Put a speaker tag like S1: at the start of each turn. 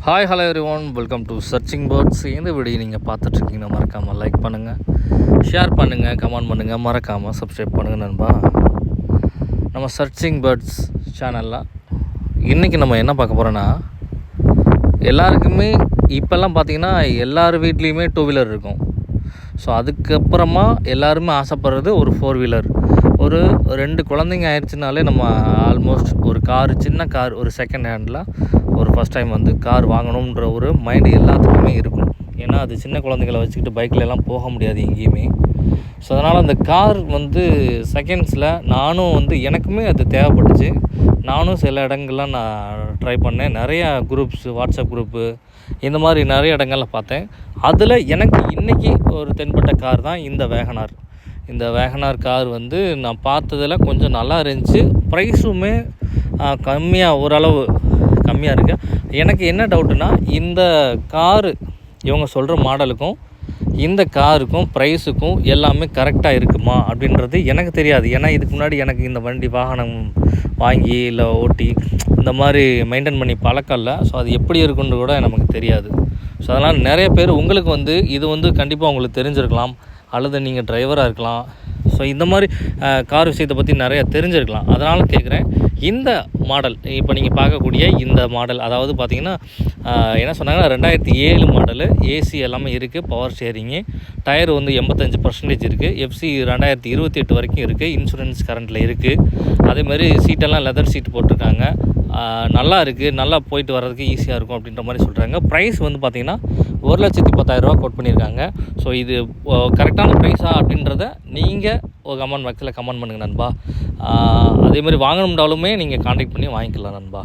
S1: Hi hello everyone, welcome to searching birds. இந்த video நீங்கள் பார்த்துட்ருக்கீங்கன்னா மறக்காமல் லைக் பண்ணுங்கள், ஷேர் பண்ணுங்கள், கமெண்ட் பண்ணுங்கள், மறக்காமல் சப்ஸ்கிரைப் பண்ணுங்கள் நண்பா. நம்ம சர்ச்சிங் பேர்ட்ஸ் சேனலில் இன்றைக்கி நம்ம என்ன பார்க்க போகிறோன்னா, எல்லாருக்குமே இப்போல்லாம் பார்த்திங்கன்னா எல்லார் வீட்லேயுமே டூ வீலர் இருக்கும். ஸோ அதுக்கப்புறமா எல்லாருமே ஆசைப்படுறது ஒரு ஃபோர் வீலர். ஒரு 2 குழந்தைங்க ஆயிடுச்சுனாலே நம்ம ஆல்மோஸ்ட் ஒரு கார், சின்ன கார், ஒரு செகண்ட் ஹேண்டில் ஒரு ஃபஸ்ட் டைம் வந்து கார் வாங்கணுன்ற ஒரு மைண்டு எல்லாத்துக்குமே இருக்கும். ஏன்னா அது சின்ன குழந்தைங்களை வச்சுக்கிட்டு பைக்கிலலாம் போக முடியாது எங்கேயுமே. ஸோ அதனால் அந்த கார் வந்து செகண்ட்ஸில் நானும் வந்து எனக்குமே அது தேவைப்பட்டுச்சு. நானும் சில இடங்கள்லாம் நான் ட்ரை பண்ணேன். நிறையா குரூப்ஸ், வாட்ஸ்அப் குரூப்பு, இந்த மாதிரி நிறைய இடங்களில் பார்த்தேன். அதில் எனக்கு இன்றைக்கி ஒரு தென்பட்ட கார் தான் இந்த வேகனார். இந்த வேகனார் கார் வந்து நான் பார்த்ததில் கொஞ்சம் நல்லா இருந்துச்சு. ப்ரைஸுமே கம்மியாக, ஓரளவு கம்மியாக இருக்குது. எனக்கு என்ன டவுட்டுனா, இந்த காரு இவங்க சொல்கிற மாடலுக்கும் இந்த காருக்கும் ப்ரைஸுக்கும் எல்லாமே கரெக்டாக இருக்குமா அப்படின்றது எனக்கு தெரியாது. ஏன்னா இதுக்கு முன்னாடி எனக்கு இந்த வண்டி வாகனம் வாங்கி இல்லை ஓட்டி இந்த மாதிரி மெயின்டைன் பண்ணி பழக்கம் இல்லை. ஸோ அது எப்படி இருக்குன்னு கூட நமக்கு தெரியாது. ஸோ அதனால் நிறைய பேர் உங்களுக்கு வந்து இது வந்து கண்டிப்பாக உங்களுக்கு தெரிஞ்சிருக்கலாம், அல்லது நீங்கள் டிரைவராக இருக்கலாம். ஸோ இந்த மாதிரி கார் விஷயத்தை பற்றி நிறையா தெரிஞ்சிருக்கலாம். அதனால் கேட்குறேன், இந்த மாடல் இப்போ நீங்கள் பார்க்கக்கூடிய இந்த மாடல், அதாவது பார்த்திங்கன்னா என்ன சொன்னாங்கன்னா 2007 மாடலு, ஏசி எல்லாமே இருக்குது, பவர் ஷேரிங்கு, டயர் வந்து 85% இருக்குது, எஃப்சி 2028 வரைக்கும் இருக்குது, இன்சூரன்ஸ் கரண்ட்டில் இருக்குது. அதேமாதிரி சீட்டெல்லாம் லெதர் சீட் போட்டிருக்காங்க. நல்லா இருக்குது, நல்லா போயிட்டு வர்றதுக்கு ஈஸியாக இருக்கும் அப்படின்ற மாதிரி சொல்கிறாங்க. ப்ரைஸ் வந்து பார்த்திங்கன்னா 1,10,000 கோட் பண்ணியிருக்காங்க. ஸோ இது கரெக்டான ப்ரைஸா அப்படின்றத நீங்கள் ஒரு கமெண்ட் பாக்ஸில் கமெண்ட் பண்ணுங்கள் நண்பா. அதேமாதிரி வாங்கணும்னாலுமே நீங்கள் கான்டாக்ட் பண்ணி வாங்கிக்கலாம் நண்பா.